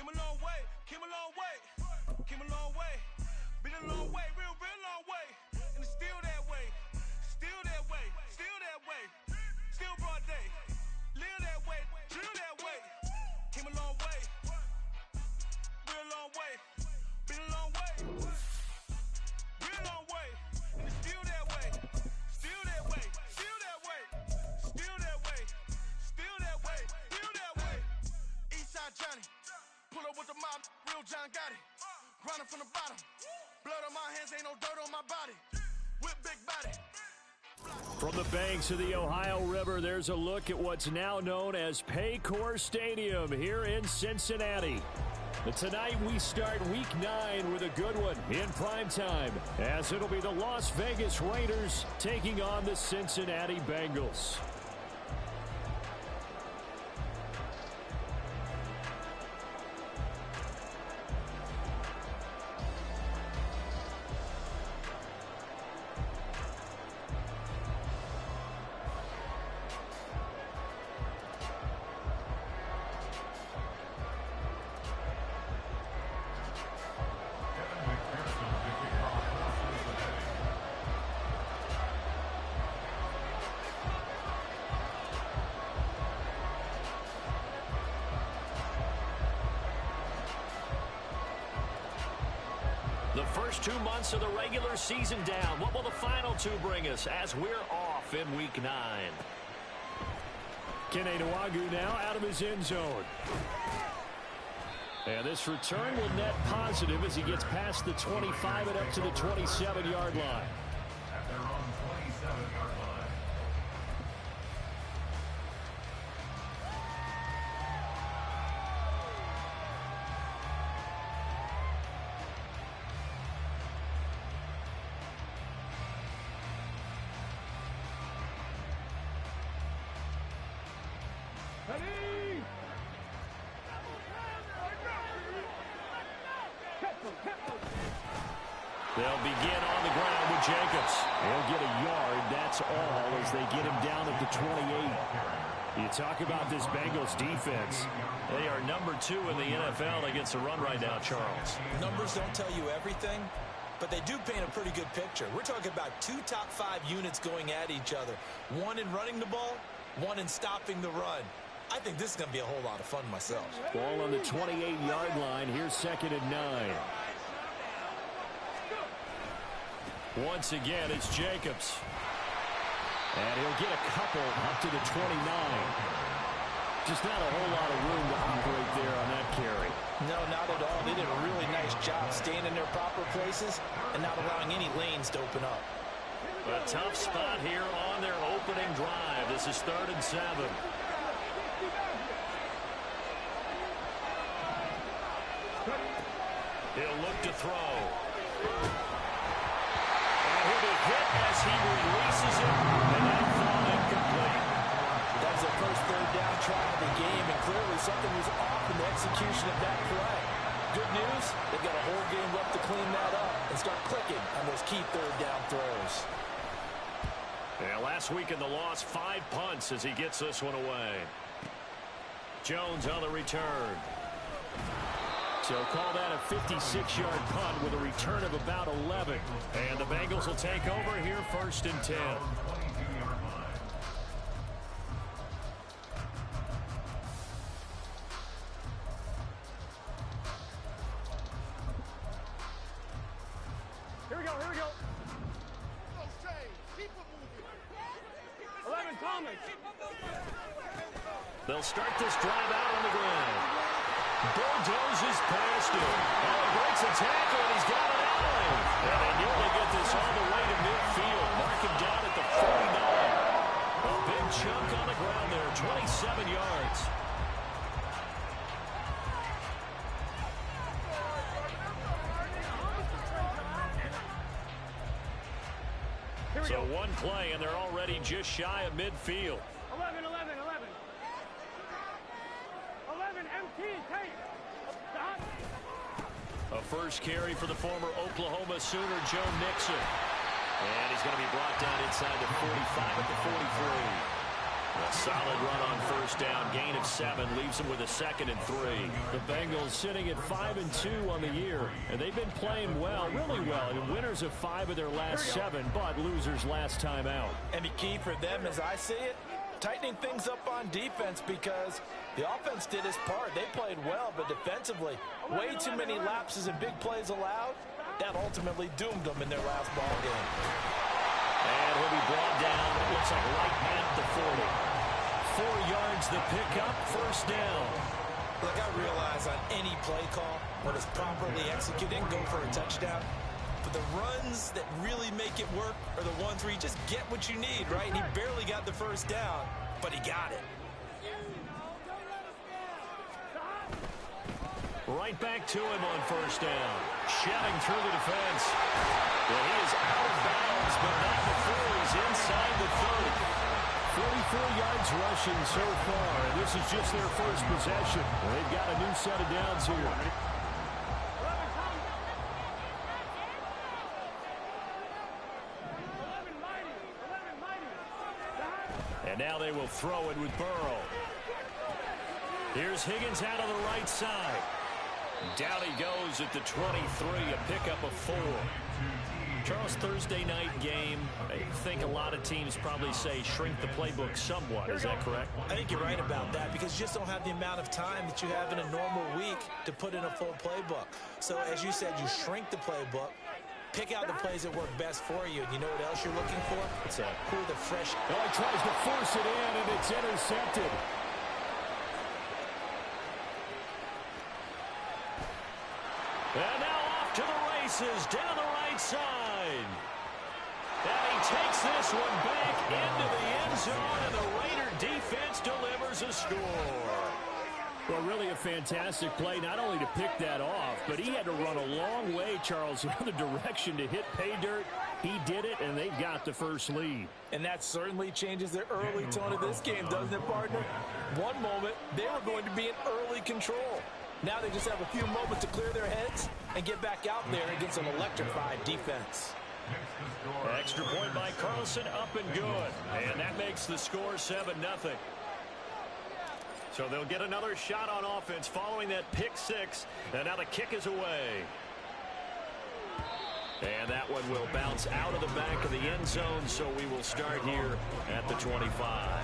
Came a long way, came a long way, came a long way. Been a long way, real long way. And it's still that way, still that way, still that way. Still broad day, live that way, drill that way. Came a long way, real long way. Been a long way, real long way. And it's still that way, still that way, still that way. Still that way, still that way, still that way. Eastside Johnny. Pull up with the mob, real John got it. Grinding from the bottom. Blood on my hands, ain't no dirt on my body. Whip big body. From the banks of the Ohio River, there's a look at what's now known as Paycor Stadium here in Cincinnati. And tonight we start Week 9 with a good one in primetime, as it'll be the Las Vegas Raiders taking on the Cincinnati Bengals. The first 2 months of the regular season down. What will the final 2 bring us as we're off in Week 9? Kene Nwagu now out of his end zone. And this return will net positive as he gets past the 25 and up to the 27-yard line. At their own 27-yard line. They'll begin on the ground with Jacobs. He'll get a yard, that's all, as they get him down at the 28. You talk about this Bengals defense. They are number 2 in the NFL against the run right now, Charles. Numbers don't tell you everything, but they do paint a pretty good picture. We're talking about 2 top 5 units going at each other. One in running the ball, one in stopping the run. I think this is going to be a whole lot of fun myself. Ball on the 28-yard line. Here's 2nd and 9. Once again, it's Jacobs. And he'll get a couple up to the 29. Just not a whole lot of room to operate there on that carry. No, not at all. They did a really nice job staying in their proper places and not allowing any lanes to open up. A tough spot here on their opening drive. This is 3rd and 7. He'll look to throw. And he'll be hit as he releases it, and that throw incomplete. That was the first 3rd down try of the game, and clearly something was off in the execution of that play. Good news, they've got a whole game left to clean that up and start clicking on those key 3rd down throws. Yeah, last week in the loss, 5 punts as he gets this one away. Jones on the return. So call that a 56-yard punt with a return of about 11. And the Bengals will take over here 1st and 10. Here we go, here we go. Keep it moving. 11, Thomas. They'll start this drive out on the ground. Bulldozes past him. Oh, he breaks a tackle, and he's got an alley. And they nearly get this all the way to midfield. Mark him down at the 49. A big chunk on the ground there, 27 yards. So 1 play, and they're already just shy of midfield. 11, 11, 11. 11, MT, take. A first carry for the former Oklahoma Sooner, Joe Mixon. And he's going to be brought down inside the 45 at the 43. A solid run on first down. Gain of 7 leaves them with a 2nd and 3. The Bengals sitting at 5-2 on the year. And they've been playing well, really well. And winners of 5 of their last 7, but losers last time out. And the key for them, as I see it, tightening things up on defense, because the offense did its part. They played well, but defensively, way too many lapses and big plays allowed. That ultimately doomed them in their last ball game. And he'll be brought down, it looks like right at the 40. 4 yards the pickup, first down. Look, I realize on any play call, when it's properly executed, go for a touchdown. But the runs that really make it work are the ones where you just get what you need, right? And he barely got the first down, but he got it. Right back to him on first down. Shedding through the defense. Well, he is out of bounds, but not before he's inside the 30. 44 yards rushing so far, and this is just their first possession. They've got a new set of downs here. And now they will throw it with Burrow. Here's Higgins out of the right side. Down he goes at the 23, a pickup of 4. Charles, Thursday night game, I think a lot of teams probably say shrink the playbook somewhat. Is that correct? I think you're right about that, because you just don't have the amount of time that you have in a normal week to put in a full playbook. So, as you said, you shrink the playbook, pick out the plays that work best for you. And you know what else you're looking for? What's that? Who are the fresh... Oh, he tries to force it in, and it's intercepted. And now off to the races, down the right side. And he takes this one back into the end zone, and the Raider defense delivers a score. Well, really a fantastic play, not only to pick that off, but he had to run a long way, Charles, in the direction to hit pay dirt. He did it, and they've got the first lead. And that certainly changes the early tone of this game, doesn't it, partner? One moment, they were going to be in early control. Now they just have a few moments to clear their heads and get back out there against an electrified defense. Extra point by Carlson, up and good. And that makes the score 7-0. So they'll get another shot on offense following that pick 6. And now the kick is away. And that one will bounce out of the back of the end zone, so we will start here at the 25.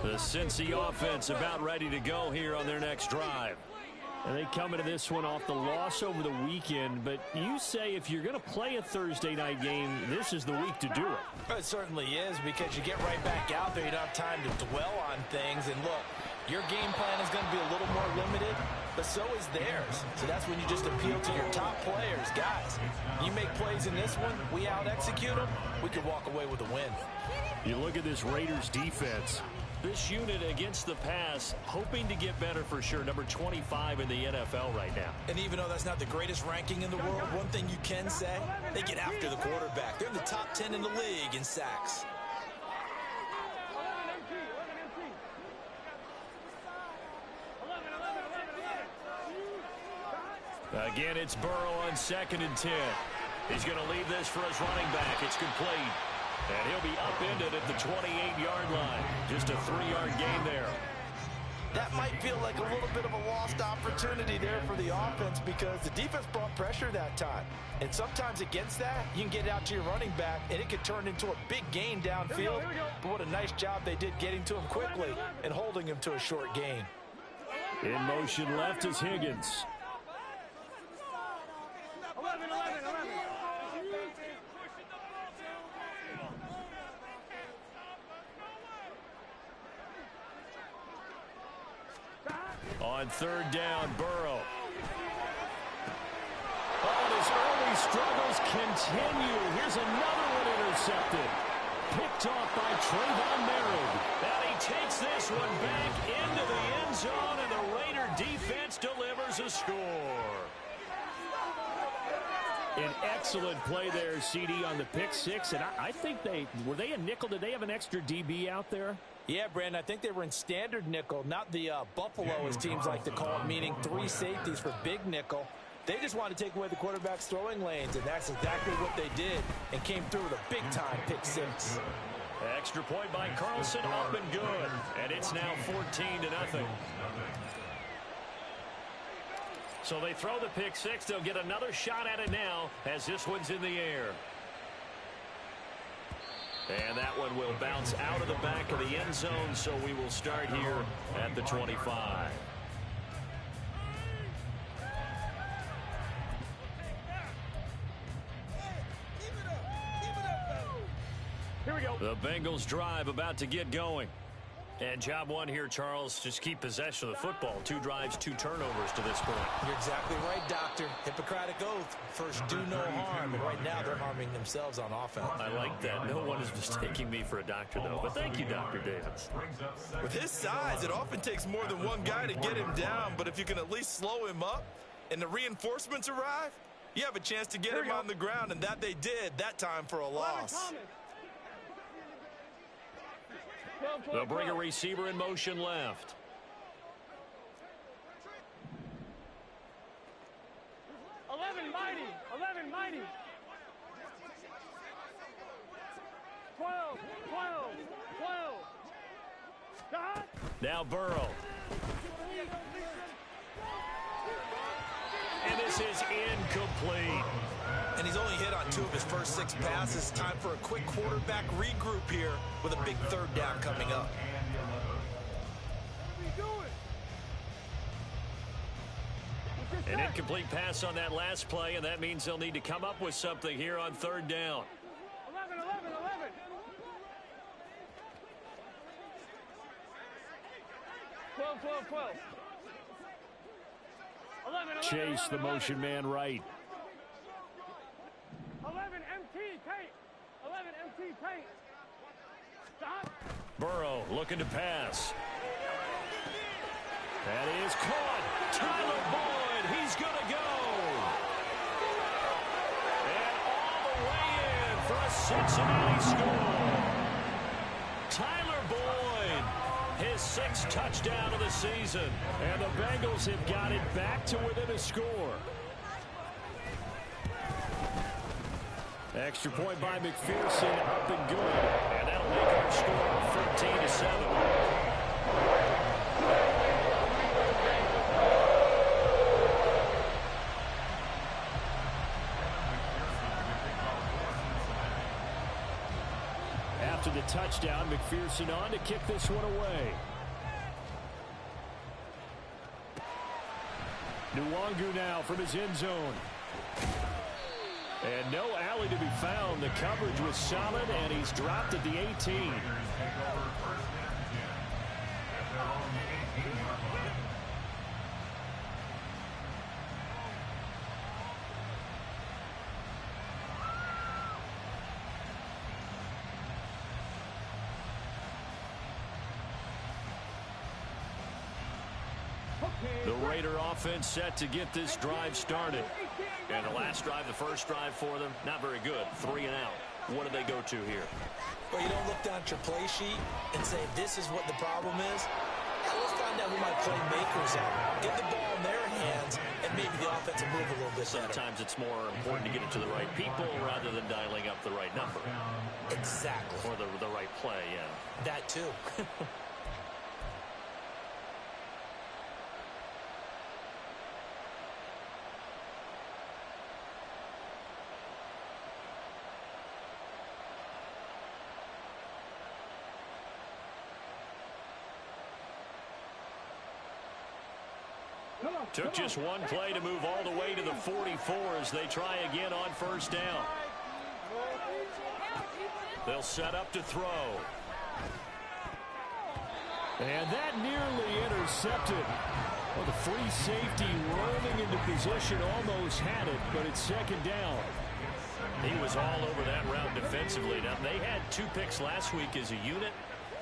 The Cincy offense about ready to go here on their next drive. And they come into this one off the loss over the weekend, but you say if you're going to play a Thursday night game, this is the week to do it. It certainly is, because you get right back out there. You don't have time to dwell on things. And look, your game plan is going to be a little more limited, but so is theirs. So that's when you just appeal to your top players. Guys, you make plays in this one, we out-execute them, we could walk away with a win. You look at this Raiders defense. This unit against the pass, hoping to get better for sure. Number 25 in the NFL right now. And even though that's not the greatest ranking in the world, one thing you can say, they get after the quarterback. They're in the top 10 in the league in sacks. Again, it's Burrow on 2nd and 10. He's going to leave this for his running back. It's complete. And he'll be upended at the 28-yard line. Just a 3-yard gain there. That might feel like a little bit of a lost opportunity there for the offense, because the defense brought pressure that time. And sometimes against that, you can get out to your running back, and it could turn into a big gain downfield. But what a nice job they did getting to him quickly and holding him to a short gain. In motion left is Higgins. 11. On 3rd down, Burrow. Oh, his early struggles continue. Here's another one intercepted. Picked off by Trayvon Merritt. And he takes this one back into the end zone, and the Raider defense delivers a score. An excellent play there, CD, on the pick 6. And I think were they a nickel? Did they have an extra DB out there? Yeah, Brandon, I think they were in standard nickel, not the Buffalo, as teams like to call it, meaning 3 safeties for big nickel. They just wanted to take away the quarterback's throwing lanes, and that's exactly what they did, and came through with a big-time pick-6. Extra point by Carlson, up and good. And it's now 14-0. So they throw the pick-6. They'll get another shot at it now as this one's in the air. And that one will bounce out of the back of the end zone, so we will start here at the 25. Here we go. The Bengals drive about to get going. And job one here, Charles, just keep possession of the football. 2 drives, 2 turnovers to this point. You're exactly right, Doctor. Hippocratic oath. First, do no harm. And right now, they're harming themselves on offense. I like that. No one is mistaking me for a doctor, though. But thank you, Dr. Davis. With his size, it often takes more than one guy to get him down. But if you can at least slow him up and the reinforcements arrive, you have a chance to get him on the ground. And that they did, that time for a loss. They'll bring a receiver in motion left. 11 mighty. 12. Stop. Now Burrow. And this is incomplete. And he's only hit on 2 of his first 6 passes. Time for a quick quarterback regroup here with a big 3rd down coming up. An incomplete pass on that last play, and that means they'll need to come up with something here on 3rd down. 11. Twelve. 11. Chase the motion man right. 11 MT tape. Stop. Burrow looking to pass. That is caught. Tyler Boyd, he's going to go. And all the way in for a Cincinnati score. Tyler Boyd, his 6th touchdown of the season. And the Bengals have got it back to within a score. Extra point by McPherson, up and good. And that'll make our score 14-7. After the touchdown, McPherson on to kick this one away. Nwangu now from his end zone. And no alley to be found. The coverage was solid, and he's dropped at the 18. The Raider offense set to get this drive started. And the last drive, the first drive for them, not very good. 3 and out. What do they go to here? Well, you don't look down at your play sheet and say, this is what the problem is. Yeah, let's find out who my playmakers are. Get the ball in their hands, and maybe the offense will move a little bit better. Sometimes it's more important to get it to the right people rather than dialing up the right number. Exactly. Or the right play, yeah. That too. Took just one play to move all the way to the 44 as they try again on 1st down. They'll set up to throw. And that nearly intercepted. Well, the free safety rolling into position almost had it, but it's 2nd down. He was all over that route defensively. Now, they had 2 picks last week as a unit.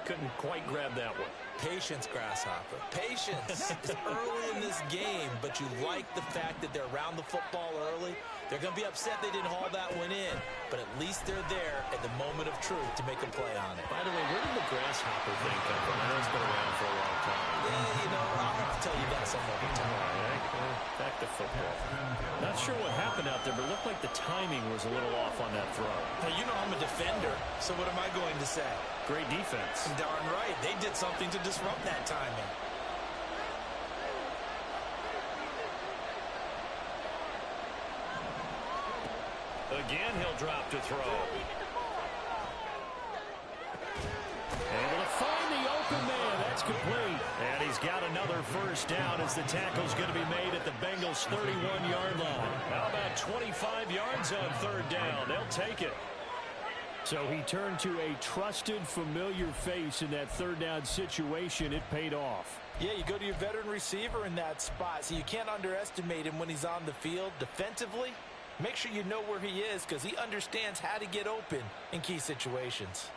Couldn't quite grab that one. Patience, Grasshopper. Patience. It's early in this game, but you like the fact that they're around the football early. They're going to be upset they didn't haul that one in, but at least they're there at the moment of truth to make a play on it. By the way, where did the grasshopper thing come from? I know it's been around for a long time. Yeah, you know, I'll have to tell you that some other time. Back to football. Not sure what happened out there, but it looked like the timing was a little off on that throw. Hey, you know I'm a defender, so what am I going to say? Great defense. Darn right. They did something to disrupt that timing. Again, he'll drop to throw. Able to find the open man. That's complete. And he's got another first down as the tackle's going to be made at the Bengals' 31-yard line. How about 25 yards on third down? They'll take it. So he turned to a trusted, familiar face in that third down situation. It paid off. Yeah, you go to your veteran receiver in that spot, so you can't underestimate him when he's on the field defensively. Make sure you know where he is because he understands how to get open in key situations.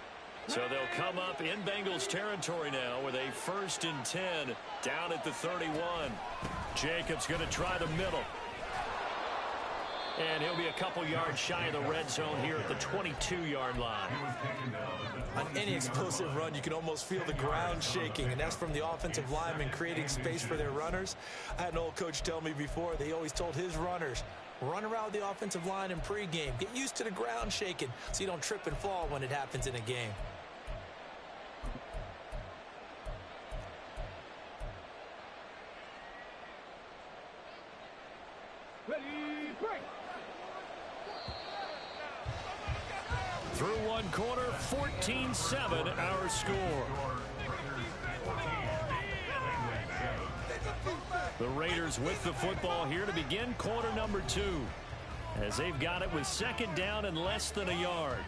So they'll come up in Bengals territory now with a 1st and 10 down at the 31. Jacobs going to try the middle. And he'll be a couple yards shy of the red zone here at the 22-yard line. On any explosive run, you can almost feel the ground shaking, and that's from the offensive linemen creating space for their runners. I had an old coach tell me before, they always told his runners, run around the offensive line in pregame. Get used to the ground shaking so you don't trip and fall when it happens in a game. Ready, break. Through one quarter, 14-7 our score. The Raiders with the football here to begin quarter number 2. As they've got it with second down and less than a yard.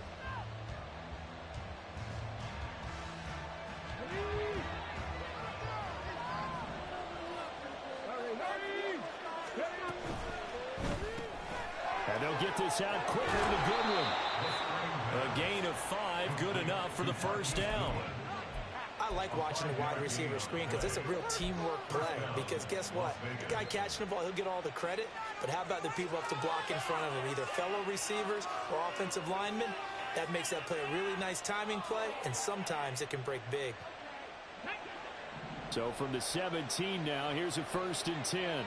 And they'll get this out quickly to Goodwin. A gain of 5, good enough for the first down. I like watching the wide receiver screen because it's a real teamwork play. Because guess what? The guy catching the ball, he'll get all the credit. But how about the people up to block in front of him, either fellow receivers or offensive linemen? That makes that play a really nice timing play, and sometimes it can break big. So from the 17 now, here's a 1st and 10.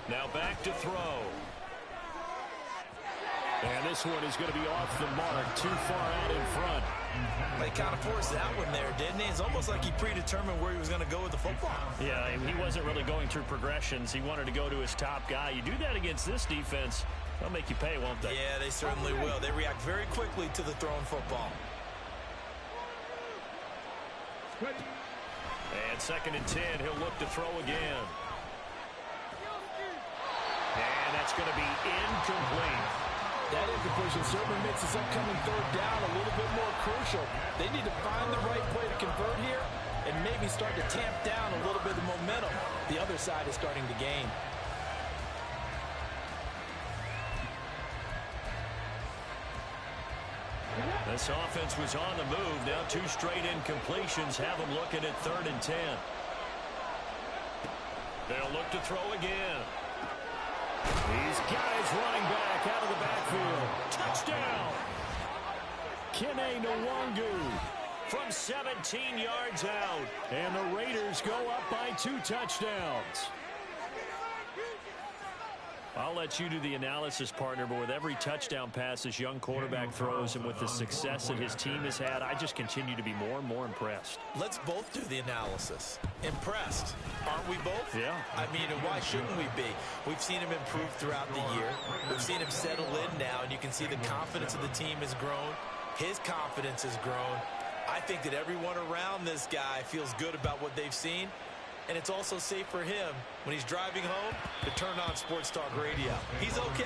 Now back to throw. And this one is going to be off the mark, too far out in front. They kind of forced that one there, didn't he? It's almost like he predetermined where he was going to go with the football. Yeah, he wasn't really going through progressions. He wanted to go to his top guy. You do that against this defense, they'll make you pay, won't they? Yeah, they certainly will. They react very quickly to the thrown football. And 2nd and 10, he'll look to throw again. And that's going to be incomplete. That incompletion certainly makes this upcoming third down a little bit more crucial. They need to find the right play to convert here and maybe start to tamp down a little bit of momentum. The other side is starting to gain. This offense was on the move. Now 2 straight incompletions have them looking at 3rd and 10. They'll look to throw again. He's got his running back out of the backfield. Touchdown! Kene Nwangu from 17 yards out. And the Raiders go up by 2 touchdowns. I'll let you do the analysis, partner, but with every touchdown pass this young quarterback throws and with the success that his team has had, I just continue to be more and more impressed. Let's both do the analysis. Impressed. Aren't we both? Yeah. I mean, and why shouldn't we be? We've seen him improve throughout the year. We've seen him settle in now, and you can see the confidence of the team has grown. His confidence has grown. I think that everyone around this guy feels good about what they've seen. And it's also safe for him when he's driving home to turn on Sports Talk Radio. He's okay.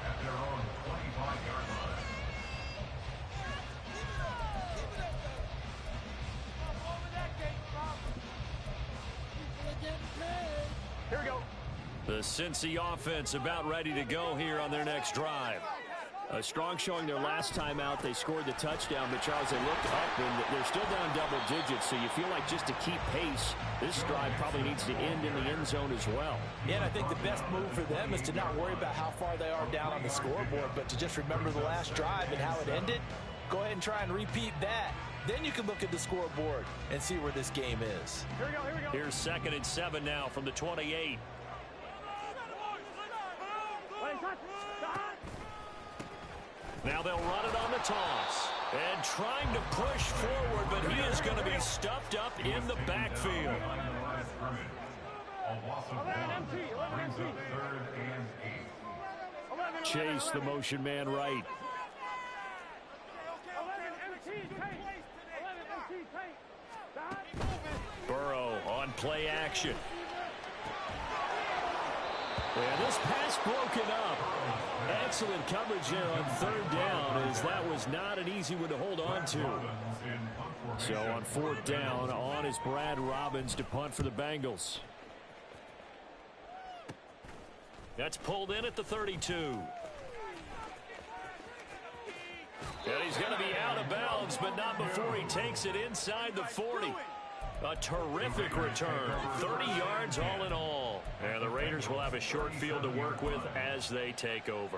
At their own 25-yard line. Here we go. The Cincy offense about ready to go here on their next drive. A strong showing their last time out. They scored the touchdown, but Charles, they looked up and they're still down double digits, so you feel like just to keep pace, this drive probably needs to end in the end zone as well. Yeah, and I think the best move for them is to not worry about how far they are down on the scoreboard, but to just remember the last drive and how it ended. Go ahead and try and repeat that. Then you can look at the scoreboard and see where this game is. Here we go. Here's 2nd and 7 now from the 28. Now they'll run it on the toss. And trying to push forward, but he is going to be stuffed up in the backfield. Chase, the motion man right. Burrow on play action. And this pass broken up. Excellent coverage there on 3rd down, as that was not an easy one to hold on to. So on 4th down, on is Brad Robbins to punt for the Bengals. That's pulled in at the 32. And he's going to be out of bounds, but not before he takes it inside the 40. A terrific return, 30 yards all in all. And the Raiders will have a short field to work with as they take over.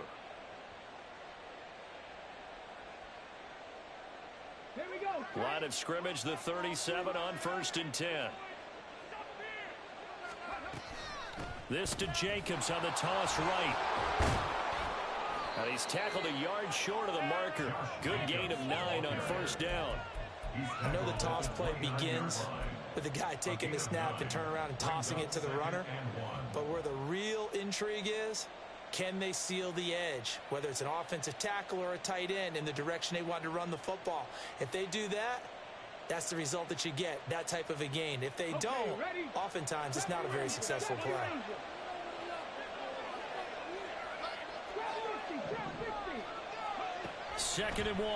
Here we go. Line of scrimmage, the 37 on 1st and 10. This to Jacobs on the toss right. And he's tackled a yard short of the marker. Good gain of 9 on 1st down. I know the toss play begins with the guy taking the snap and turn around and tossing it to the runner. But where the real intrigue is, can they seal the edge? Whether it's an offensive tackle or a tight end in the direction they want to run the football. If they do that, that's the result that you get, that type of a gain. If they don't, oftentimes it's not a very successful play. Second and 1.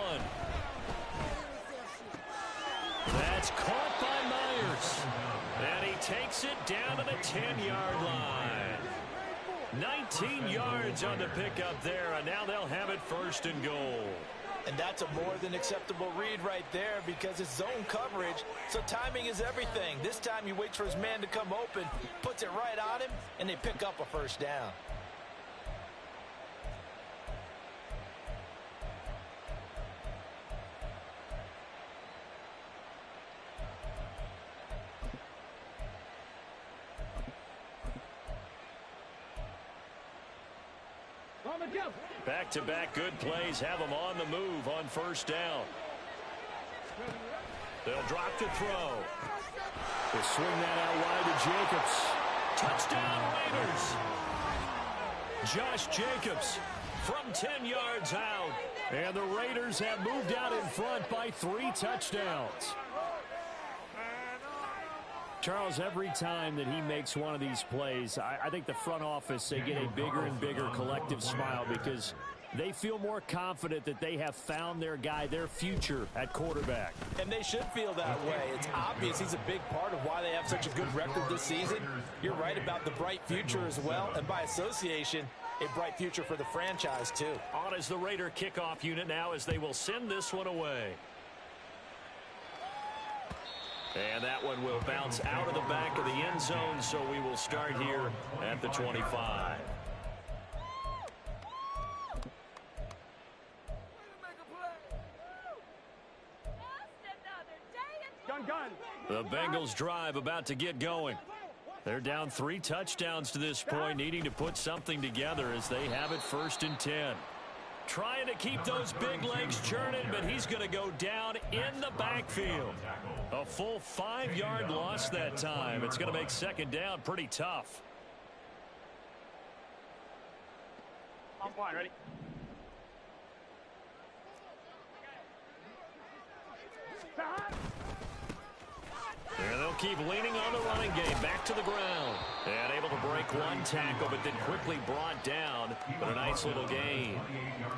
That's caught by Myers. And he takes it down to the 10-yard line. 19 yards on the pickup there, and now they'll have it 1st and goal. And that's a more than acceptable read right there because it's zone coverage, so timing is everything. This time he waits for his man to come open, puts it right on him, and they pick up a 1st down. Back-to-back good plays have them on the move on 1st down. They'll drop to throw. They swing that out wide to Jacobs. Touchdown Raiders. Josh Jacobs from 10 yards out. And the Raiders have moved out in front by 3 touchdowns. Charles, every time that he makes one of these plays, I think the front office, they get a bigger and bigger collective smile because they feel more confident that they have found their guy, their future at quarterback. And they should feel that way. It's obvious he's a big part of why they have such a good record this season. You're right about the bright future as well, and by association, a bright future for the franchise too. On is the Raider kickoff unit now as they will send this one away. And that one will bounce out of the back of the end zone, so we will start here at the 25. The Bengals drive about to get going. They're down 3 touchdowns to this point, needing to put something together as they have it 1st and 10. Trying to keep those big legs churning, but he's going to go down in the backfield. A full 5-yard loss that time. It's going to make 2nd down pretty tough. On point, ready? And they'll keep leaning on the running game. Back to the ground. And able to break one tackle, but then quickly brought down. But a nice little gain.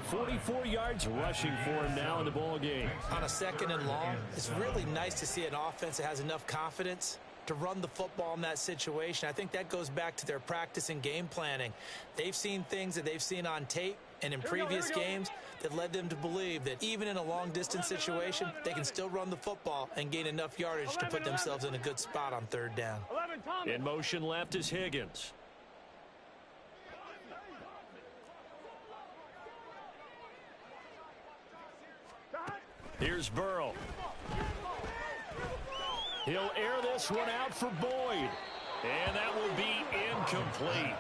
44 yards rushing for him now in the ball game. On a 2nd and long, it's really nice to see an offense that has enough confidence to run the football in that situation. I think that goes back to their practice and game planning. They've seen things that they've seen on tape, And in previous games, that led them to believe that even in a long-distance situation, they can still run the football and gain enough yardage to put themselves in a good spot on third down. In motion left is Higgins. Here's Burrow. He'll air this one out for Boyd. And that will be incomplete.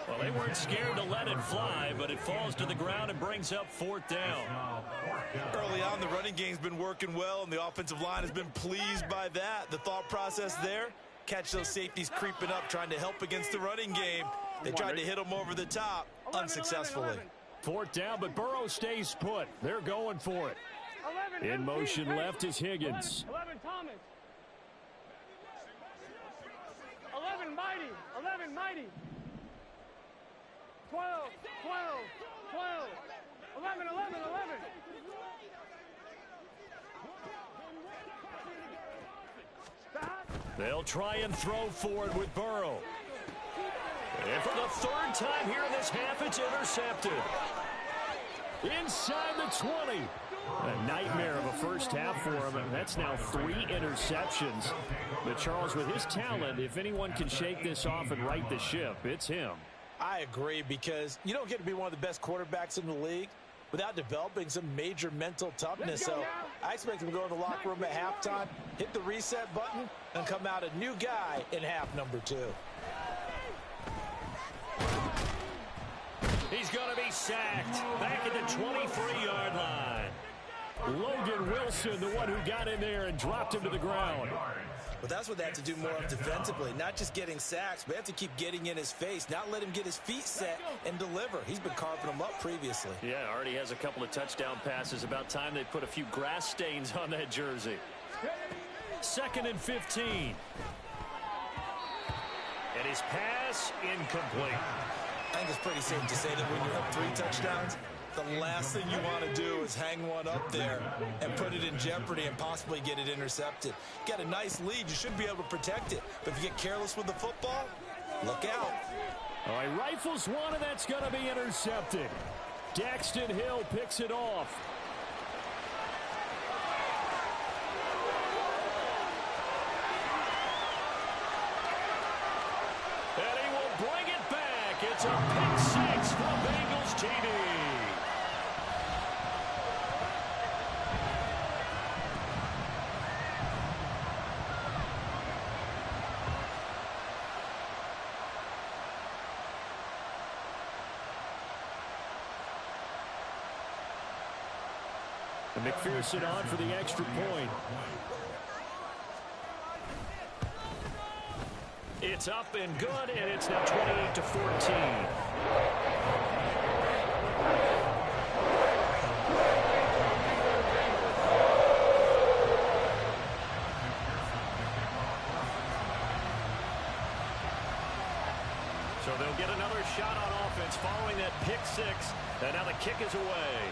Well, they weren't scared to let it fly, but it falls to the ground and brings up fourth down. Early on, the running game's been working well, and the offensive line has been pleased by that. The thought process there, catch those safeties creeping up, trying to help against the running game. They tried to hit them over the top, unsuccessfully. Fourth down, but Burrow stays put. They're going for it. In motion left is Higgins. 11 Thomas. 11 Mighty. 11 Mighty. 12, 12, 12. 11, 11, 11. They'll try and throw for it with Burrow. And for the third time here in this half, it's intercepted. Inside the 20. A nightmare of a first half for him, and that's now 3 interceptions. But Charles, with his talent, if anyone can shake this off and right the ship, it's him. I agree, because you don't get to be one of the best quarterbacks in the league without developing some major mental toughness. So I expect him to go in the locker room at halftime, hit the reset button, and come out a new guy in half number 2. He's going to be sacked back at the 23-yard line. Logan Wilson, the one who got in there and dropped him to the ground. But that's what they have to do more of defensively, not just getting sacks, but they have to keep getting in his face, not let him get his feet set and deliver. He's been carving them up previously. Yeah, already has a couple of touchdown passes. About time they put a few grass stains on that jersey. 2nd and 15. And his pass incomplete. I think it's pretty safe to say that when you're up 3 touchdowns, the last thing you want to do is hang one up there and put it in jeopardy and possibly get it intercepted. You got a nice lead. You should be able to protect it. But if you get careless with the football, look out. All right, rifles one, and that's going to be intercepted. Daxton Hill picks it off. And he will bring it back. It's a pick 6 for Bengals TD. McPherson on for the extra point. It's up and good, and it's now 28-14. So they'll get another shot on offense following that pick 6, and now the kick is away.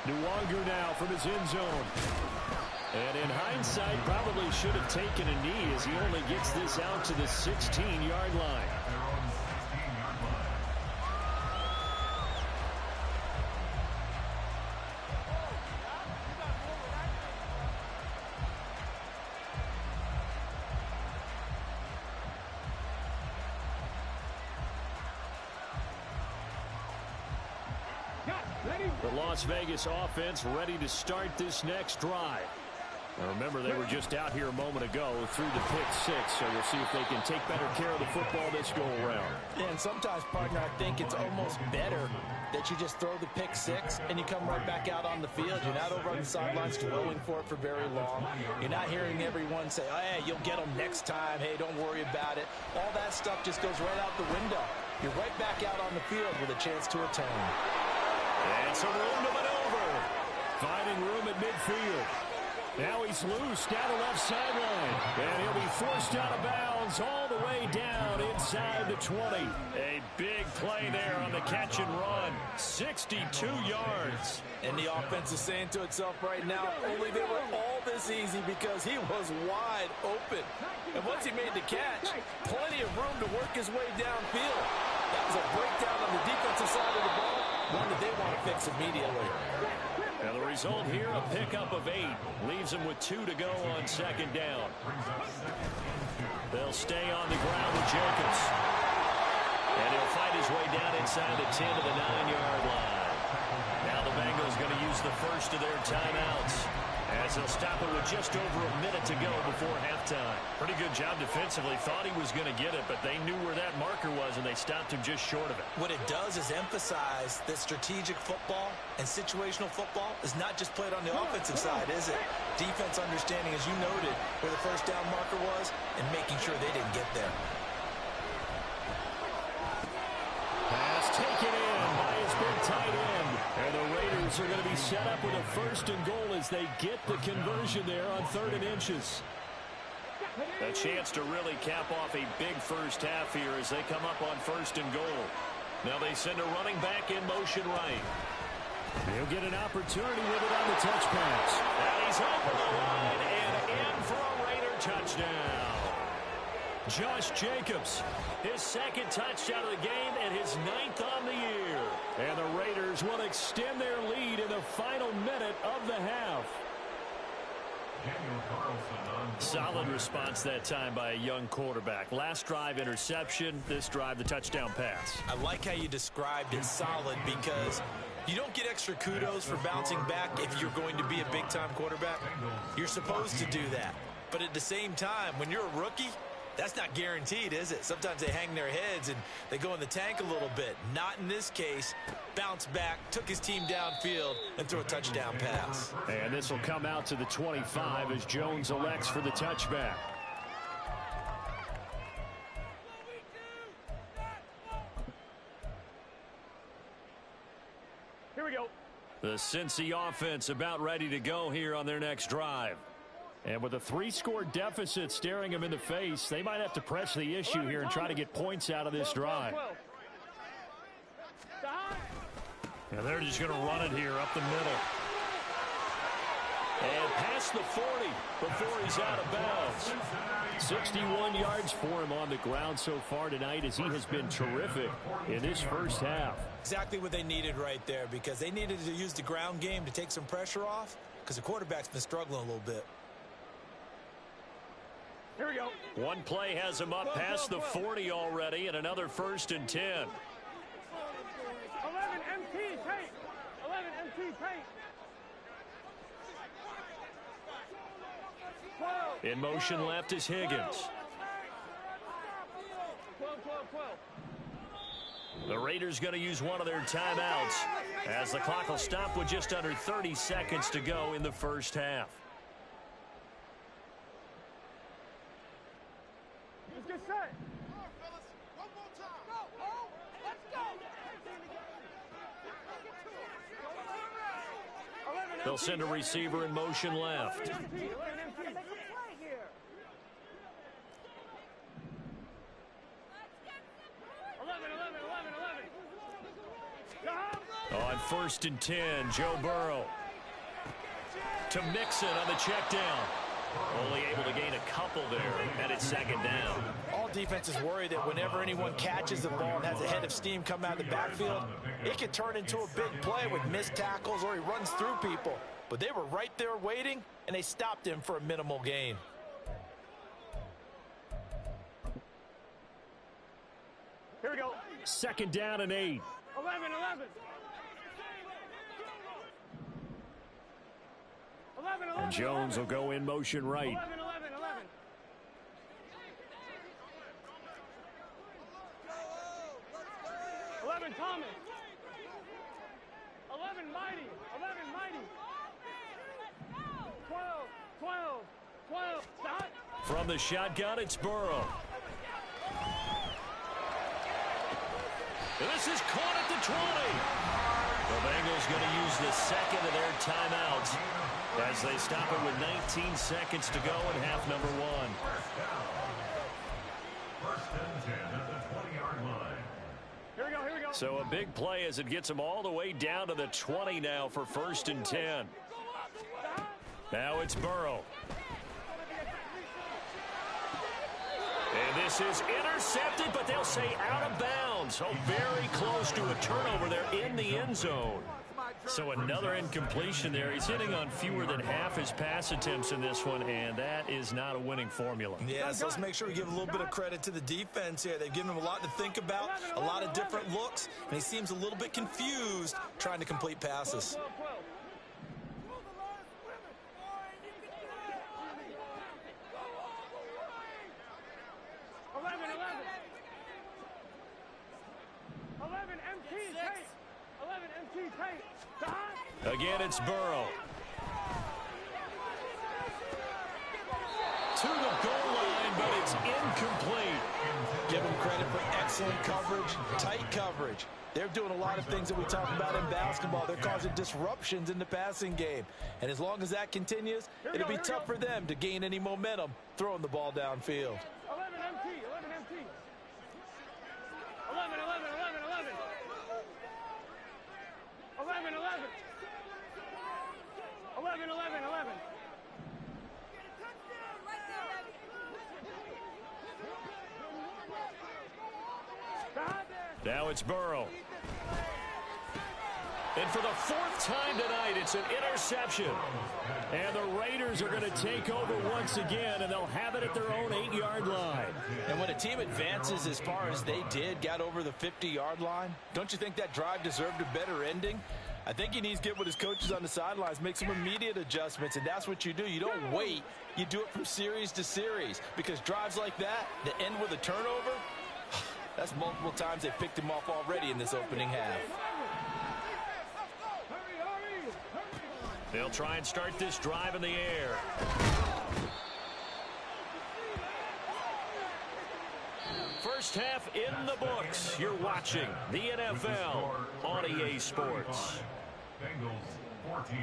Nwangu now from his end zone. And in hindsight, probably should have taken a knee as he only gets this out to the 16-yard line. The Las Vegas offense ready to start this next drive. Now remember, they were just out here a moment ago through the pick 6, so we'll see if they can take better care of the football this go around. Yeah, and sometimes, partner, I think it's almost better that you just throw the pick 6 and you come right back out on the field. You're not over on the sidelines dwelling for it for very long. You're not hearing everyone say, oh, hey, you'll get them next time. Hey, don't worry about it. All that stuff just goes right out the window. You're right back out on the field with a chance to atone. And some room to maneuver. Finding room at midfield. Now he's loose down the left sideline. And he'll be forced out of bounds all the way down inside the 20. A big play there on the catch and run. 62 yards. And the offense is saying to itself right now, only they were all this easy because he was wide open. And once he made the catch, plenty of room to work his way downfield. That was a breakdown on the defensive side of the ball, one that they want to fix immediately. And the result here, a pickup of 8. Leaves them with 2 to go on second down. They'll stay on the ground with Jacobs. And he'll fight his way down inside the 10 to the 9-yard line. Now the Bengals going to use the first of their timeouts, as they'll stop it with just over a minute to go before halftime. Pretty good job defensively. Thought he was going to get it, but they knew where that marker was, and they stopped him just short of it. What it does is emphasize that strategic football and situational football is not just played on the offensive side, is it? Defense understanding, as you noted, where the first down marker was and making sure they didn't get there. Pass taken in by his big tight end. And the Raiders are going to be set up with a 1st and goal as they get the conversion there on 3rd and inches. A chance to really cap off a big first half here as they come up on 1st and goal. Now they send a running back in motion right. He'll get an opportunity with it on the touch pass. And he's over the line and in for a Raider touchdown. Josh Jacobs, his 2nd touchdown of the game and his 9th on the year. And the Raiders will extend their lead in the final minute of the half. Solid response that time by a young quarterback. Last drive, interception. This drive, the touchdown pass. I like how you described it, solid, because you don't get extra kudos for bouncing back if you're going to be a big-time quarterback. You're supposed to do that. But at the same time, when you're a rookie, that's not guaranteed, is it? Sometimes they hang their heads and they go in the tank a little bit. Not in this case. Bounce back, took his team downfield, and threw a touchdown pass. And this will come out to the 25 as Jones elects for the touchback. Here we go. The Cincy offense about ready to go here on their next drive. And with a 3-score deficit staring them in the face, they might have to press the issue here and try to get points out of this drive. And they're just going to run it here up the middle. And past the 40 before he's out of bounds. 61 yards for him on the ground so far tonight as he has been terrific in this first half. Exactly what they needed right there, because they needed to use the ground game to take some pressure off, because the quarterback's been struggling a little bit. Here we go. One play has him up past the 40 already, and another 1st and 10. 11 MT tape. 11 MT tape. 12. In motion left is Higgins. 12. The Raiders going to use one of their timeouts as the clock will stop with just under 30 seconds to go in the first half. Let's get set. They'll send a receiver in motion left. On 1st and 10, Joe Burrow to Mixon on the check down. Only able to gain a couple there, and it's 2nd down. All defenses worry that whenever anyone catches the ball and has a head of steam come out of the backfield, it can turn into a big play with missed tackles or he runs through people. But they were right there waiting, and they stopped him for a minimal gain. Here we go. 2nd down and 8. 11. 11. And Jones will go in motion right. 11. 11 Thomas. 11 Mighty. 11 Mighty. 12. Stop. From the shotgun, it's Burrow. And this is caught at the 20. The Bengals going to use the 2nd of their timeouts as they stop it with 19 seconds to go in half number 1. First and 10 at the 20-yard line. Here we go. So a big play as it gets them all the way down to the 20 now for 1st and 10. Now it's Burrow. And this This is intercepted, but they'll say out of bounds. So very close to a turnover there in the end zone. So another incompletion there. He's hitting on fewer than half his pass attempts in this one, and that is not a winning formula. Yeah, so let's make sure we give a little bit of credit to the defense here. They've given him a lot to think about, a lot of different looks, and he seems a little bit confused trying to complete passes. Again, it's Burrow. To the goal line, but it's incomplete. Give them credit for excellent coverage, tight coverage. They're doing a lot of things that we talk about in basketball. They're causing disruptions in the passing game. And as long as that continues, it'll be tough for them to gain any momentum throwing the ball downfield. 11 MT, 11 MT. 11, 11, 11, 11. 11, 11. 11, 11, 11. Now it's Burrow. And for the fourth time tonight, it's an interception. And the Raiders are going to take over once again, and they'll have it at their own 8-yard line. And when a team advances as far as they did, got over the 50-yard line, don't you think that drive deserved a better ending? I think he needs to get with his coaches on the sidelines, make some immediate adjustments, and that's what you do. You don't wait. You do it from series to series, because drives like that end with a turnover, that's multiple times they picked him off already in this opening half. They'll try and start this drive in the air. First half in the books. You're watching the NFL on EA Sports. Bengals 14.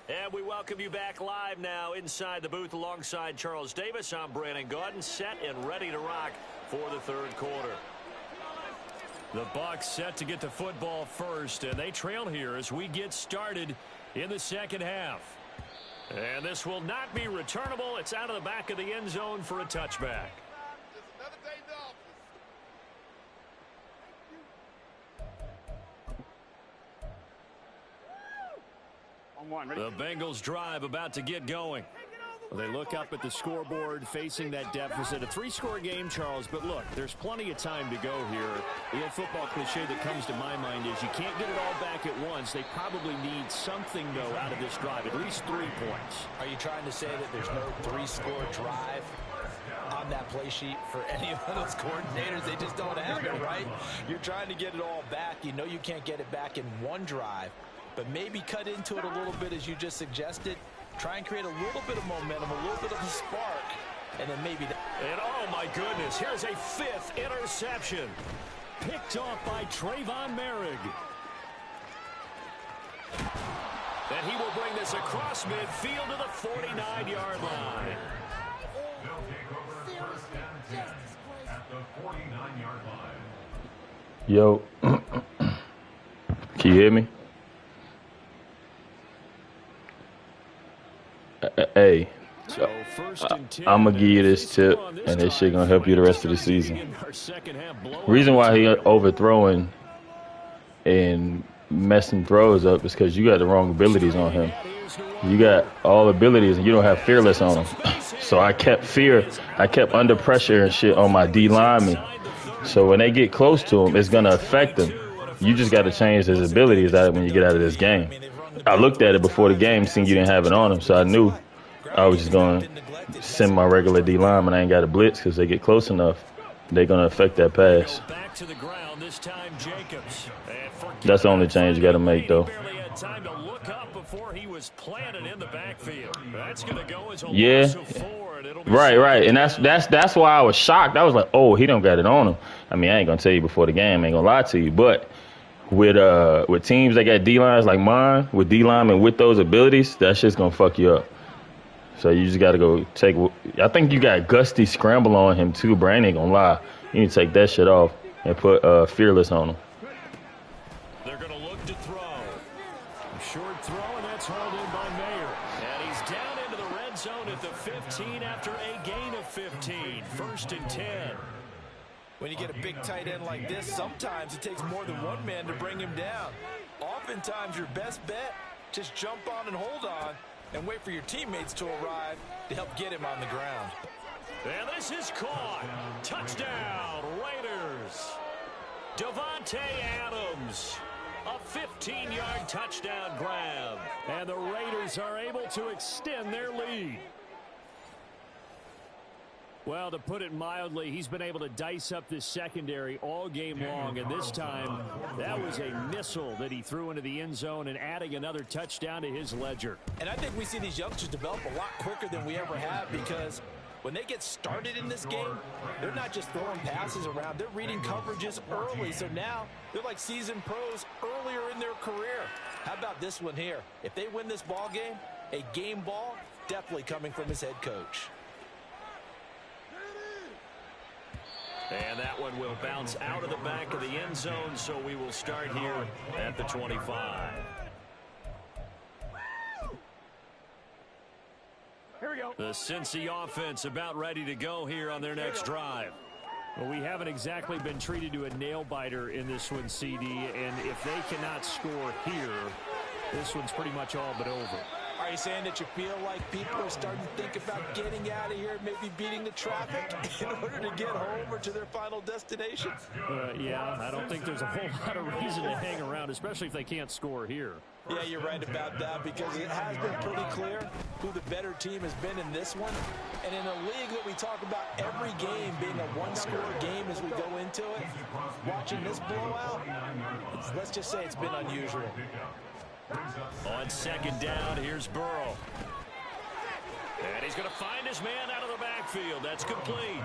And we welcome you back live now inside the booth alongside Charles Davis. I'm Brandon Gaudin, set and ready to rock for the third quarter. The Bucs set to get the football first, and they trail here as we get started in the second half. And this will not be returnable. It's out of the back of the end zone for a touchback. The Bengals drive about to get going. They look up at the scoreboard facing that deficit. A 3-score game, Charles, but look, there's plenty of time to go here. The old football cliche that comes to my mind is you can't get it all back at once. They probably need something, though, out of this drive, at least 3 points. Are you trying to say that there's no 3-score drive on that play sheet for any of those coordinators? They just don't have it, right? You're trying to get it all back. You know you can't get it back in one drive, but maybe cut into it a little bit as you just suggested. Try and create a little bit of momentum, a little bit of a spark, and then maybe... And oh my goodness, here's a 5th interception. Picked off by Trayvon Merrick. And he will bring this across midfield to the 49-yard line. They'll take over first and 10 at the 49-yard line. Yo, can you hear me? Hey, so I'm going to give you this tip, and this shit going to help you the rest of the season. Reason why he overthrowing and messing throws up is because you got the wrong abilities on him. You got all abilities, and you don't have fearless on him. So I kept under pressure and shit on my D lineman. So when they get close to him, it's going to affect him. You just got to change his abilities out when you get out of this game. I looked at it before the game, seeing you didn't have it on him, so I knew I was just going to send my regular D lineman. I ain't got a blitz because they get close enough. They're going to affect that pass. That's the only change you got to make, though. Yeah, right. And that's why I was shocked. I was like, oh, he don't got it on him. I mean, I ain't going to tell you before the game. I ain't going to lie to you. But with teams that got D-lines like mine, with D-linemen with those abilities, that shit's going to fuck you up. So you just got to go take – I think you got Gusty Scramble on him too, bro. I ain't gonna lie. You need to take that shit off and put Fearless on him. They're going to look to throw. A short throw, and that's hauled in by Mayer. And he's down into the red zone at the 15 after a gain of 15. 1st and 10. When you get a big tight end like this, sometimes it takes more than one man to bring him down. Oftentimes, your best bet, just jump on and hold on and wait for your teammates to arrive to help get him on the ground. And this is caught. Touchdown, Raiders. Devontae Adams. A 15-yard touchdown grab. And the Raiders are able to extend their lead. Well, to put it mildly, he's been able to dice up this secondary all game long, and this time that was a missile that he threw into the end zone and adding another touchdown to his ledger. And I think we see these youngsters develop a lot quicker than we ever have, because when they get started in this game, they're not just throwing passes around, they're reading coverages early. So now they're like seasoned pros earlier in their career. How about this one here? If they win this ball game, a game ball definitely coming from his head coach. And that one will bounce out of the back of the end zone, so we will start here at the 25. Here we go. The Cincy offense about ready to go here on their next drive. Well, we haven't exactly been treated to a nail-biter in this one, CD, and if they cannot score here, this one's pretty much all but over. Are you saying that you feel like people are starting to think about getting out of here, maybe beating the traffic in order to get home or to their final destination? Yeah, I don't think there's a whole lot of reason to hang around, especially if they can't score here. Yeah, you're right about that, because it has been pretty clear who the better team has been in this one. And in a league that we talk about every game being a one-score game as we go into it, watching this blowout, let's just say it's been unusual. On 2nd down, here's Burrow. And he's going to find his man out of the backfield. That's complete.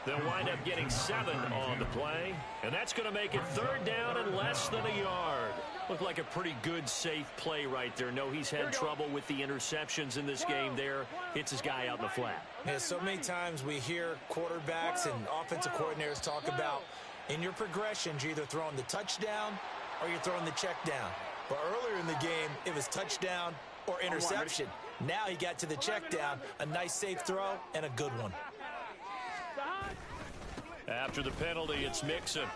They'll wind up getting 7 on the play. And that's going to make it 3rd down and less than a yard. Looked like a pretty good, safe play right there. No, he's had trouble with the interceptions in this game there. Hits his guy out in the flat. Yeah, so many times we hear quarterbacks and offensive coordinators talk about in your progressions, you're either throwing the touchdown or you're throwing the check down. But earlier in the game, it was touchdown or interception. Now he got to the check down, a nice safe throw, and a good one. After the penalty, it's Mixon.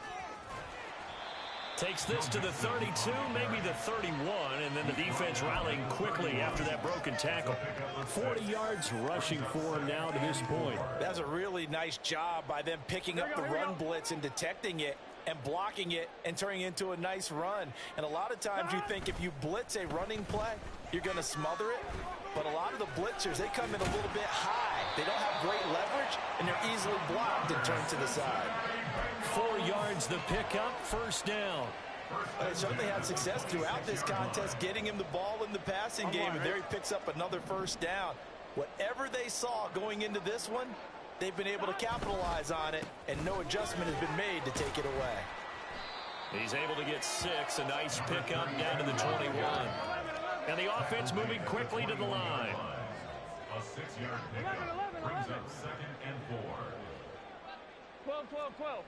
Takes this to the 32, maybe the 31, and then the defense rallying quickly after that broken tackle. 40 yards rushing for him now to this point. That's a really nice job by them picking up the run blitz and detecting it and blocking it and turning it into a nice run. And a lot of times you think if you blitz a running play, you're going to smother it. But a lot of the blitzers, they come in a little bit high. They don't have great leverage, and they're easily blocked and turned to the side. 4 yards the pickup, 1st down. They certainly had success throughout this contest, getting him the ball in the passing game, and there he picks up another 1st down. Whatever they saw going into this one, they've been able to capitalize on it, and no adjustment has been made to take it away. He's able to get 6, a nice pickup down to the 21. And the offense moving quickly to the line. A 6-yard pickup brings up 2nd and 4. 12, 12, 12.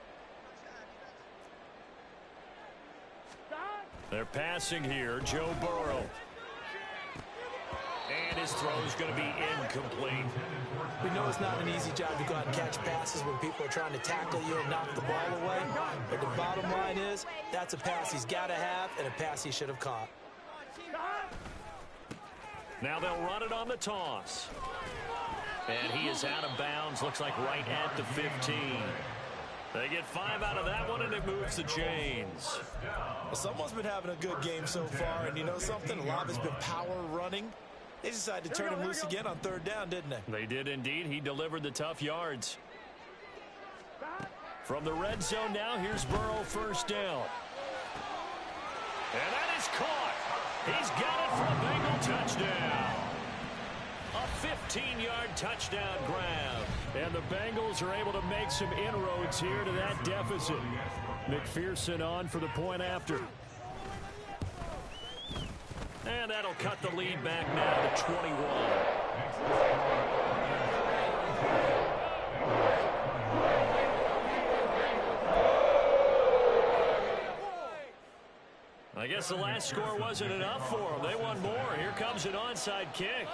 They're passing here, Joe Burrow. And his throw is going to be incomplete. We know it's not an easy job to go out and catch passes when people are trying to tackle you and knock the ball away. But the bottom line is, that's a pass he's got to have and a pass he should have caught. Now they'll run it on the toss. And he is out of bounds, looks like right at the 15. They get 5 out of that one, and it moves the chains. Well, someone's been having a good game so far, and you know something? A lot of it's been power running. They decided to turn him loose again on 3rd down, didn't they? They did indeed. He delivered the tough yards. From the red zone now, here's Burrow, 1st down. And that is caught. He's got it for a Bengal touchdown. A 15-yard touchdown grab. And the Bengals are able to make some inroads here to that deficit. McPherson on for the point after. And that'll cut the lead back now to 21. I guess the last score wasn't enough for them. They want more. Here comes an onside kick.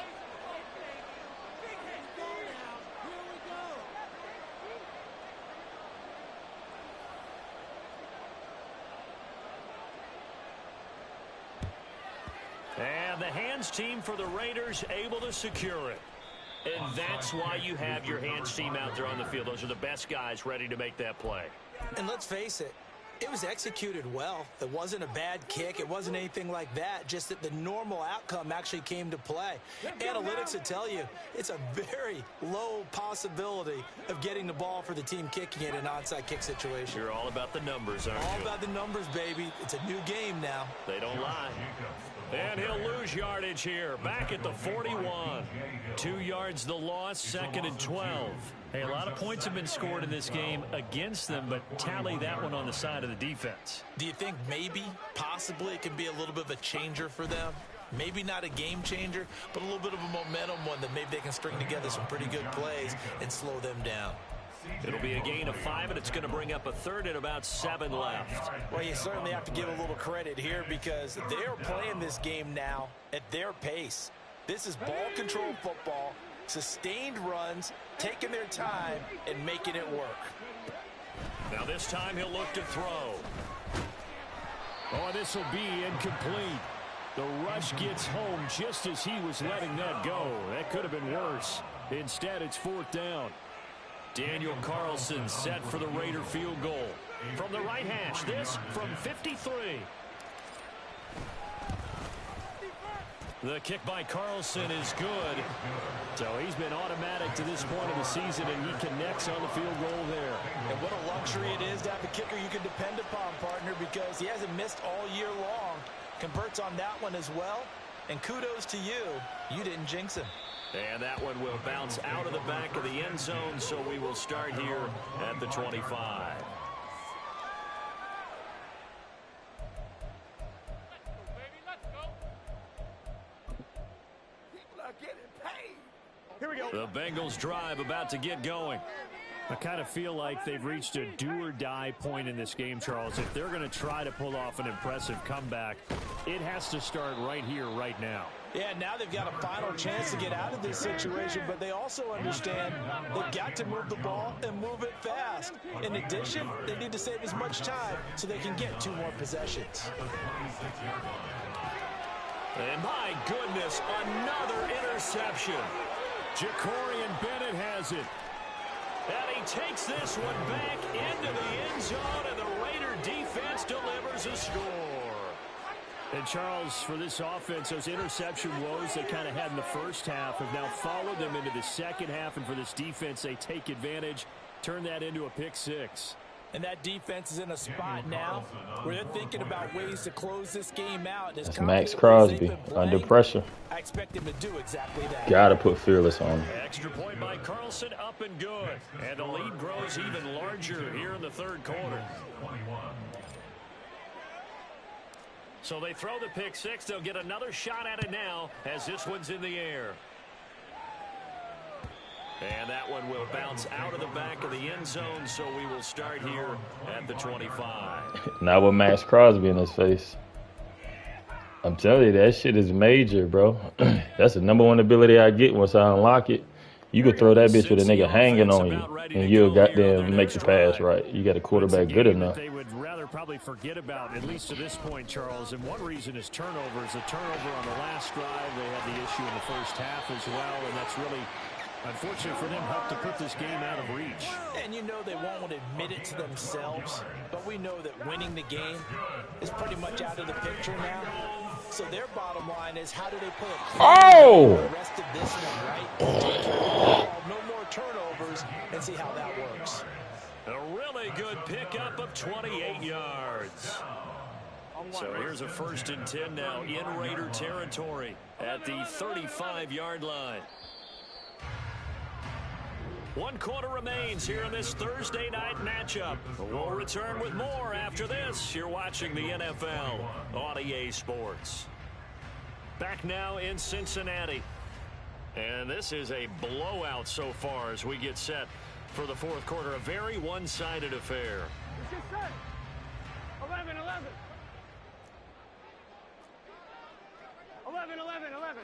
And the hands team for the Raiders able to secure it. And that's why you have your hands team out there on the field. Those are the best guys ready to make that play. And let's face it, it was executed well. It wasn't a bad kick. It wasn't anything like that. Just that the normal outcome actually came to play. Analytics will tell you it's a very low possibility of getting the ball for the team kicking it in an onside kick situation. You're all about the numbers, aren't you? All about the numbers, baby. It's a new game now. They don't lie. And he'll lose yardage here. Back at the 41. 2 yards the loss, 2nd and 12. Hey, a lot of points have been scored in this game against them, but tally that one on the side of the defense. Do you think maybe, possibly, it can be a little bit of a changer for them? Maybe not a game changer, but a little bit of a momentum one that maybe they can string together some pretty good plays and slow them down. It'll be a gain of 5, and it's going to bring up a 3rd and about 7 left. Well, you certainly have to give a little credit here because they're playing this game now at their pace. This is ball control football, sustained runs, taking their time, and making it work. Now this time he'll look to throw. Oh, this will be incomplete. The rush gets home just as he was letting that go. That could have been worse. Instead, it's 4th down. Daniel Carlson set for the Raider field goal. From the right hash, this from 53. The kick by Carlson is good. So he's been automatic to this point of the season, and he connects on the field goal there. And what a luxury it is to have a kicker you can depend upon, partner, because he hasn't missed all year long. Converts on that one as well. And kudos to you. You didn't jinx him. And that one will bounce out of the back of the end zone, so we will start here at the 25. Here we go. The Bengals drive about to get going. I kind of feel like they've reached a do-or-die point in this game, Charles. If they're going to try to pull off an impressive comeback, it has to start right here, right now. Yeah, now they've got a final chance to get out of this situation, but they also understand they've got to move the ball and move it fast. In addition, they need to save as much time so they can get 2 more possessions. And my goodness, another interception. Ja'Cory Bennett has it. And he takes this one back into the end zone, and the Raider defense delivers a score. And, Charles, for this offense, those interception woes they kind of had in the first half have now followed them into the second half. And for this defense, they take advantage, turn that into a pick 6. And that defense is in a spot now where they're thinking about ways to close this game out. That's Max Crosby under pressure. I expect him to do exactly that. Gotta put fearless on him. Extra point by Carlson, up and good. And the lead grows even larger here in the 3rd quarter. So they throw the pick 6. They'll get another shot at it now as this one's in the air. And that one will bounce out of the back of the end zone, so we will start here at the 25. Not with Max Crosby in his face. I'm telling you, that shit is major, bro. That's the #1 ability I get once I unlock it. You could throw that bitch with a nigga hanging on you, and you'll goddamn make the pass right. You got a quarterback good enough. They would rather probably forget about, at least to this point, Charles. And one reason is turnovers. A turnover on the last drive. They had the issue in the first half as well, and that's really, unfortunately for them, helped to put this game out of reach. And you know they won't admit it to themselves, but we know that winning the game is pretty much out of the picture now. So their bottom line is, how do they play it clean the rest of this one, right? Take care of the ball, no more turnovers, and see how that works. A really good pickup of 28 yards. So here's a 1st and 10 now in Raider territory at the 35-yard line. 1 quarter remains here in this Thursday night matchup. We'll return with more after this. You're watching the NFL on EA Sports. Back now in Cincinnati. And this is a blowout so far as we get set for the fourth quarter. A very one-sided affair. 11, 11. 11, 11, 11.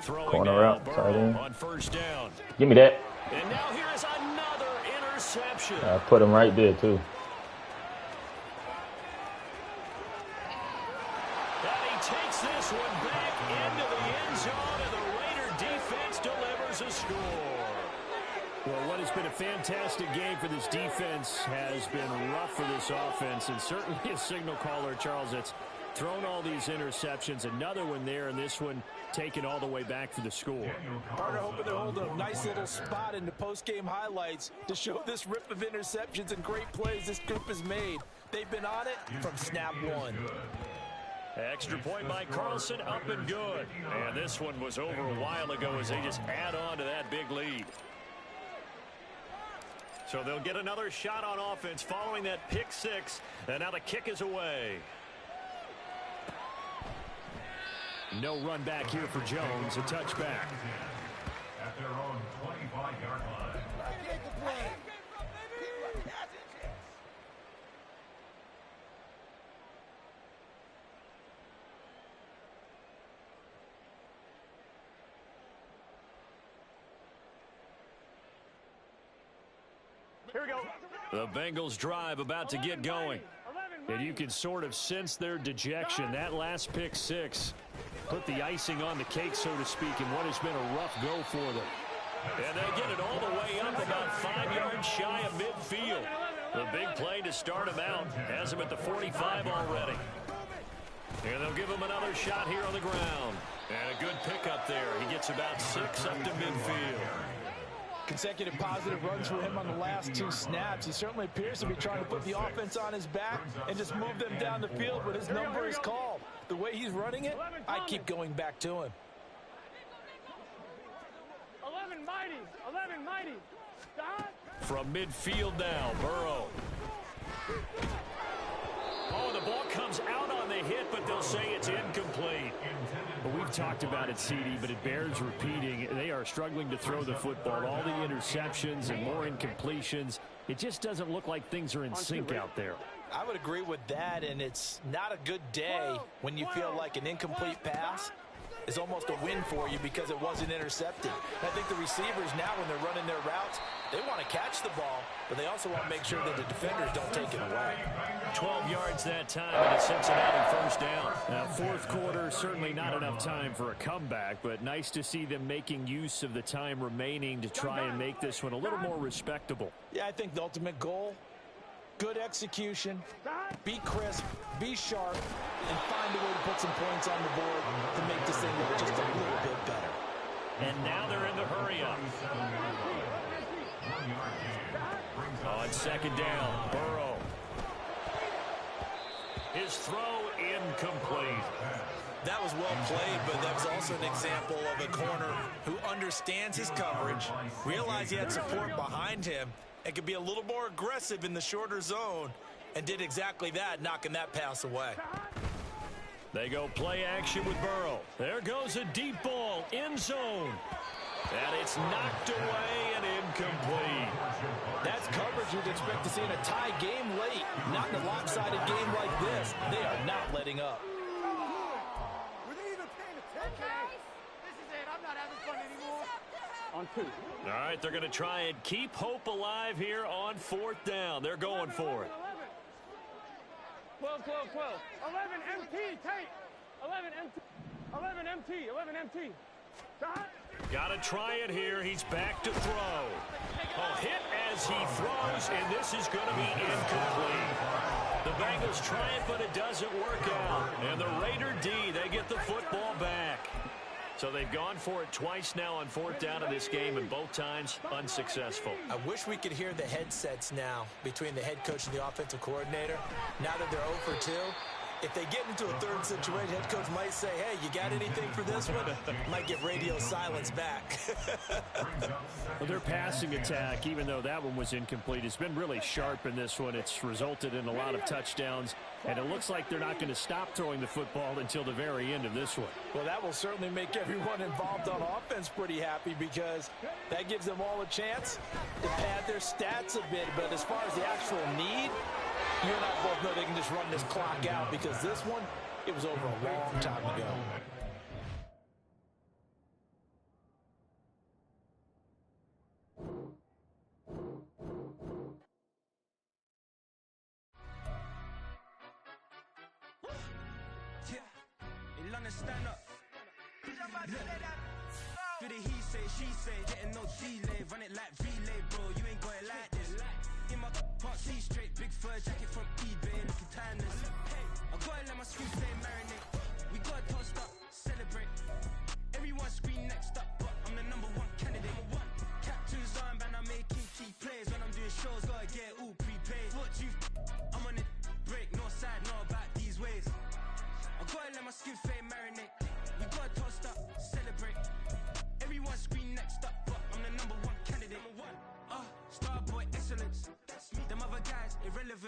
Throwing Corner now, out, Burrow tight end. on first down. Give me that. And now here is another interception. I put him right there, too. And he takes this one back into the end zone, and the Raider defense delivers a score. Well, what has been a fantastic game for this defense has been rough for this offense, and certainly a signal caller, Charles, that's thrown all these interceptions. Another one there, and this one taken all the way back for the score. Partner hoping to hold a nice little spot in the post-game highlights to show this rip of interceptions and great plays this group has made. They've been on it from snap one. Extra point by Carlson, up and good. And this one was over a while ago as they just add on to that big lead. So they'll get another shot on offense following that pick six. And now the kick is away. No run back here for Jones. A touchback. At their own 25-yard line. Here we go. The Bengals drive about to get going. And you can sort of sense their dejection. That last pick six put the icing on the cake, so to speak, in what has been a rough go for them. And they get it all the way up about 5 yards shy of midfield. The big play to start him out has him at the 45 already. And they'll give him another shot here on the ground. And a good pickup there. He gets about 6 up to midfield. Consecutive positive runs for him on the last 2 snaps. He certainly appears to be trying to put the offense on his back and just move them down the field when his number is called. The way he's running it, I keep going back to him. 11 mighty. 11 mighty. From midfield now, Burrow. Oh, the ball comes out on the hit, but they'll say it's incomplete. But we've talked about it, CD, but it bears repeating. They are struggling to throw the football. All the interceptions and more incompletions. It just doesn't look like things are in sync out there. I would agree with that, and it's not a good day when you feel like an incomplete pass is almost a win for you because it wasn't intercepted. And I think the receivers now, when they're running their routes, they want to catch the ball, but they also want to make sure that the defenders don't take it away. 12 yards that time, and it's Cincinnati first down. Now, fourth quarter, certainly not enough time for a comeback, but nice to see them making use of the time remaining to try and make this one a little more respectable. Yeah, I think the ultimate goal, good execution, be crisp, be sharp, and find a way to put some points on the board to make this thing look just a little bit better. And now they're in the hurry-up. On second down, Burrow. His throw incomplete. That was well played, but that was also an example of a corner who understands his coverage, realized he had support behind him, and could be a little more aggressive in the shorter zone, and did exactly that, knocking that pass away. They go play action with Burrow. There goes a deep ball, end zone. And it's knocked away and incomplete. That's coverage you'd expect to see in a tie game late, not in a lopsided game like this. They are not letting up. Were they even paying attention? This is it. I'm not having fun anymore. On 2. All right, they're going to try and keep hope alive here on fourth down. They're going for it. 12, 12, 12. 11 MT, take. 11 MT. 11 MT, 11 MT. Got to try it here. He's back to throw. A hit as he throws, and this is going to be incomplete. The Bengals try it, but it doesn't work out. And the Raider D, they get the football back. So they've gone for it twice now on fourth down in this game, and both times unsuccessful. I wish we could hear the headsets now between the head coach and the offensive coordinator. Now that they're 0 for 2, if they get into a third situation, head coach might say, hey, you got anything for this one? Might get radio silence back. Well, their passing attack, even though that one was incomplete, has been really sharp in this one. It's resulted in a lot of touchdowns. And it looks like they're not going to stop throwing the football until the very end of this one. Well, that will certainly make everyone involved on offense pretty happy because that gives them all a chance to pad their stats a bit. But as far as the actual need, you and I both know they can just run this clock out because this one, it was over a long time ago. Stand up. Do the he say, she say, getting no delay, run it like relay, bro. You ain't got it like this. In my can't see straight, big fur jacket from eBay, looking timeless. I gotta let my screen say marinate. We gotta toast up, celebrate. Everyone scream next up, but I'm the #1 candidate. Captain's armband, I'm making key plays. When I'm doing shows, gotta get all prepaid. What you? I'm on it, break, no side, no about these ways. I gotta let my skin fade marinate. We gotta toast up, celebrate. Everyone scream next up, but I'm the #1 candidate. Starboy excellence. Them other guys irrelevant.